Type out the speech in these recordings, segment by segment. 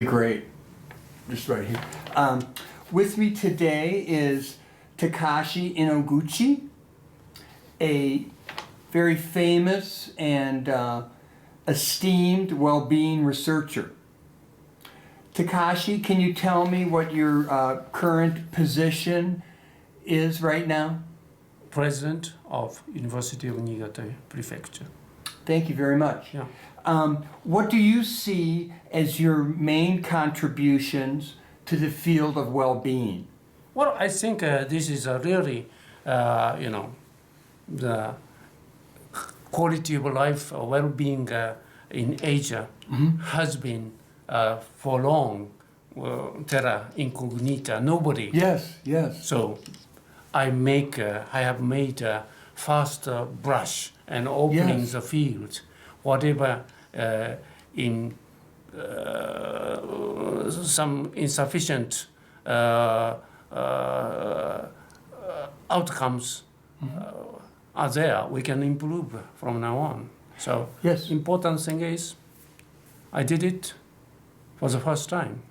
Great, just right here. With me today is Takashi Inoguchi, a very famous and esteemed well-being researcher. Takashi, can you tell me what your current position is right now? President of University of Niigata Prefecture. Thank you very much. Yeah. What do you see as your main contributions to the field of well-being? Well, I think this is a really, the quality of life, well-being in Asia has been for long terra incognita. Nobody. Yes, yes. So I have made a first brush and opening Yes. the field, whatever in some insufficient outcomes are there, we can improve from now on. So Yes. important thing is, I did it for the first time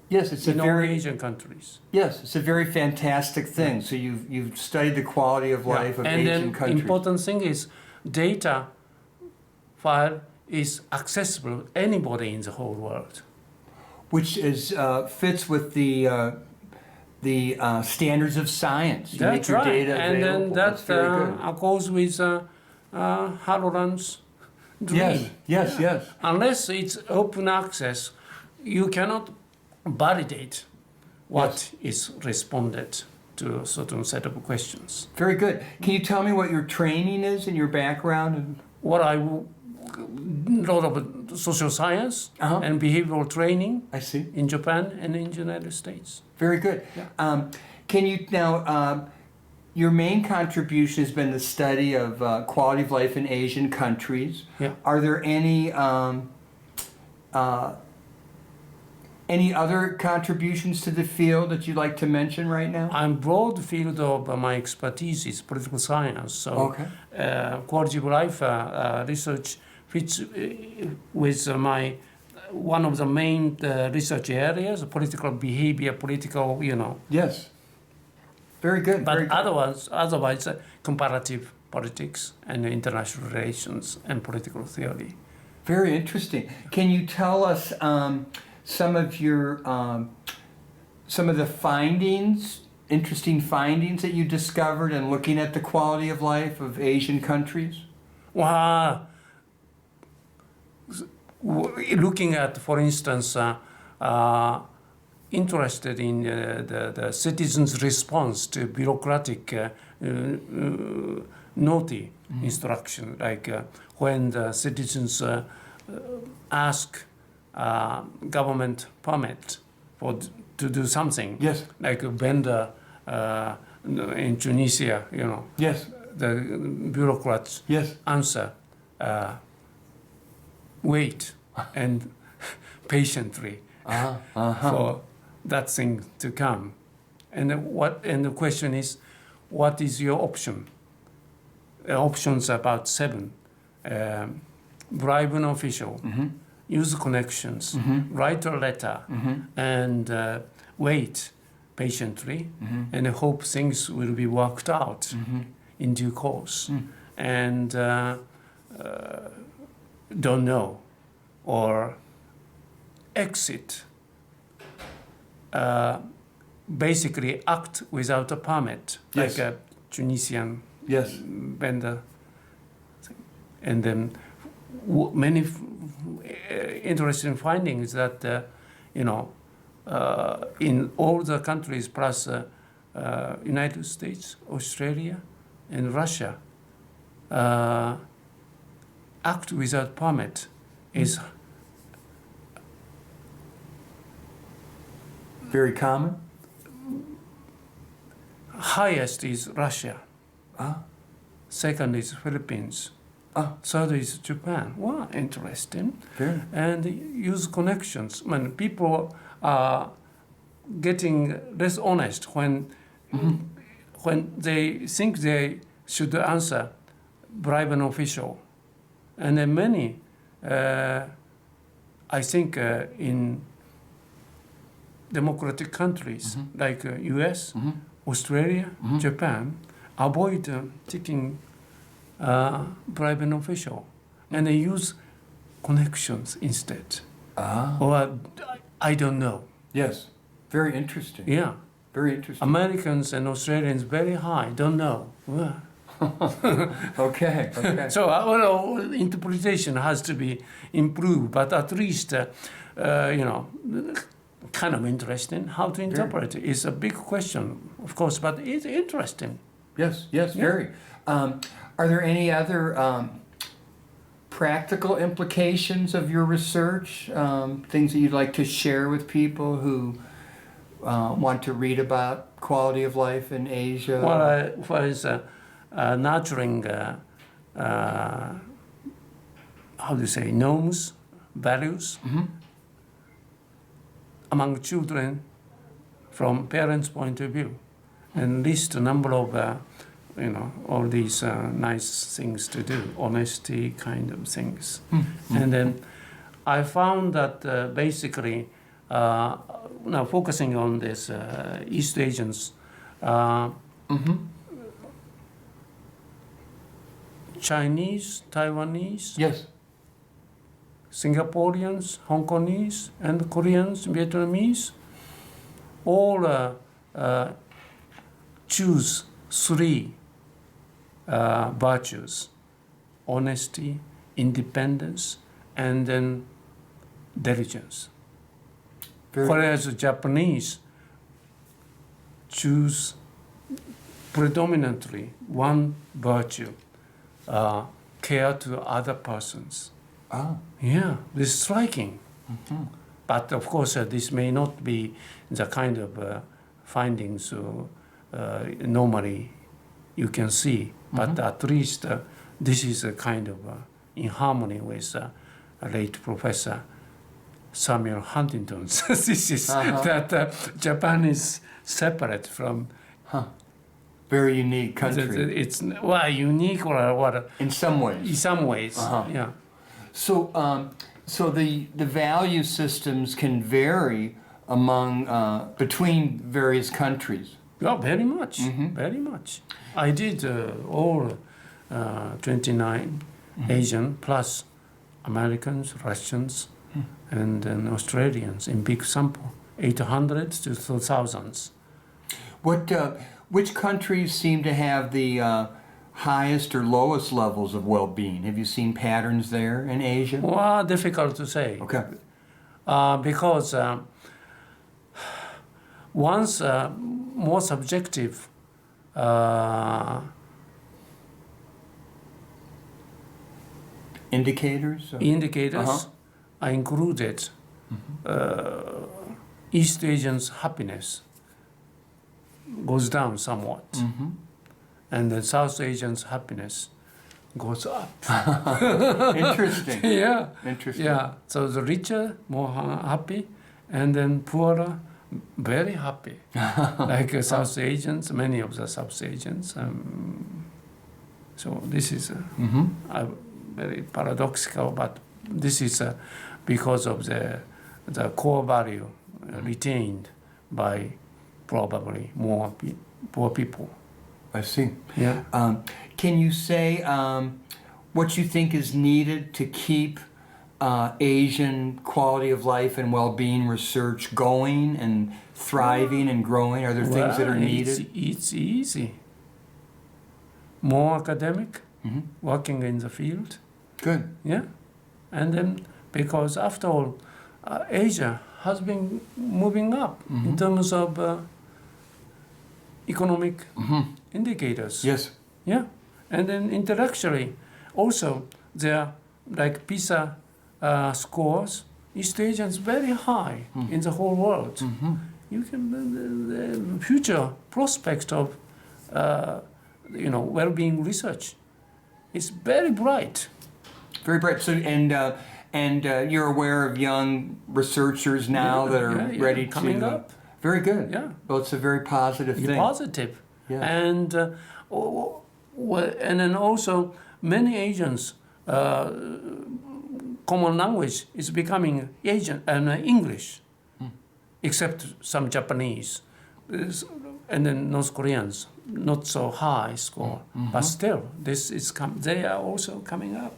Yes, it's a in all very Asian countries. yes, it's a very fantastic thing. So you've studied the quality of life of And Asian then countries. important thing is data file is accessible anybody in the whole world. Which is fits with the standards of science. You make That's your right. data And available. then That's that very good. goes with Harold's dream. Yes, yes, yes. Unless it's open access, you cannot validate what is responded to a certain set of questions. Very good. Can you tell me what your training is and your background? What I lot of social science Uh-huh. and behavioral training I see. in Japan and in the United States. Very good. Can you now? Your main contribution has been the study of quality of life in Asian countries. Yeah. Are there any other contributions to the field that you'd like to mention right now? I'm broad field of my expertise is political science. So Okay. quality of life research fits with my one of the main research areas, political behavior, political, Yes. Very good. But very good. otherwise, comparative politics and international relations and political theory. Very interesting. Can you tell us some of your some of the findings, interesting findings that you discovered in looking at the quality of life of Asian countries? Well, looking at, for instance, interested in the citizens' response to bureaucratic naughty instruction, like when the citizens ask government permit to do something. Yes. Like a vendor in Tunisia, Yes. the bureaucrats Yes. answer, wait and patiently for that thing to come. And the question is, what is your option? Options about 7. Bribe an official, use connections, write a letter, and wait patiently, and hope things will be worked out in due course. And don't know, or exit, basically act without a permit, Yes. like a Tunisian Yes. vendor. And then many interesting findings that, in all the countries plus United States, Australia, and Russia, act without permit is Very common. highest is Russia. Ah. Second is Philippines. Third is Japan. Wow, interesting. Very. And use connections. When people are getting less honest when they think they should answer, bribe an official. And then many, I think in democratic countries like US, Australia, Japan avoid taking private official, and they use connections instead. Or I don't know. Yes. Very interesting. Yeah. Very interesting. Americans and Australians very high, don't know. Okay. Okay. So our interpretation has to be improved, but at least, kind of interesting how to interpret it. It's a big question, of course, but it's interesting. Yes. Yes. Very. Are there any other practical implications of your research? Things that you'd like to share with people who want to read about quality of life in Asia? Well, was nurturing, how do you say, norms, values among children from parents' point of view, and list a number of, all these nice things to do, honesty kind of things. And then I found that basically, now focusing on this East Asians, Chinese, Taiwanese, Yes. Singaporeans, Hong Kongese, and Koreans, Vietnamese, all choose three virtues: honesty, independence, and then diligence. Whereas the Japanese choose predominantly one virtue, care to other persons. Yeah, this is striking. But of course, this may not be the kind of findings normally you can see. But at least this is a kind of in harmony with late Professor Samuel Huntington's thesis that Japan is separate from. Very unique country. It's unique or what? In some ways. In some ways, yeah. So, so the value systems can vary among between various countries. Yeah, very much, very much. I did all 29 Asian plus Americans, Russians, and then Australians in big sample, 800 to 2,000. Which countries seem to have the highest or lowest levels of well-being? Have you seen patterns there in Asia? Well, difficult to say. Okay. Because once more subjective indicators are included. East Asians' happiness goes down somewhat, and the South Asians' happiness goes up. Interesting. Yeah. Interesting. Yeah. So the richer, more happy, and then poorer, very happy. Like South Asians, many of the South Asians. So this is very paradoxical, but this is because of the core value retained by probably more poor people. I see. Yeah. Can you say what you think is needed to keep Asian quality of life and well-being research going and thriving and growing? Are there things that are needed? It's easy. More academic, working in the field. Good. Yeah. And then, because after all, Asia has been moving up in terms of economic indicators. Yes. Yeah. And then intellectually, also, their like PISA scores, East Asians very high in the whole world. You can the future prospect of well-being research is very bright. Very bright. So and you're aware of young researchers now that are ready coming to up. Very good. Yeah. Well, it's a very positive thing. Positive. Yeah. And then also many Asians common language is becoming Asian and English. except some Japanese, and then North Koreans, not so high score, but still, this is they are also coming up.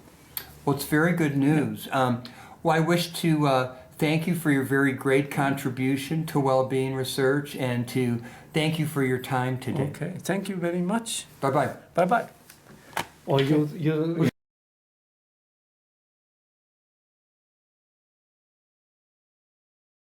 Well, it's very good news. Well, I wish to thank you for your very great contribution to well-being research and to thank you for your time today. Okay, thank you very much. Bye-bye. Bye-bye. Or you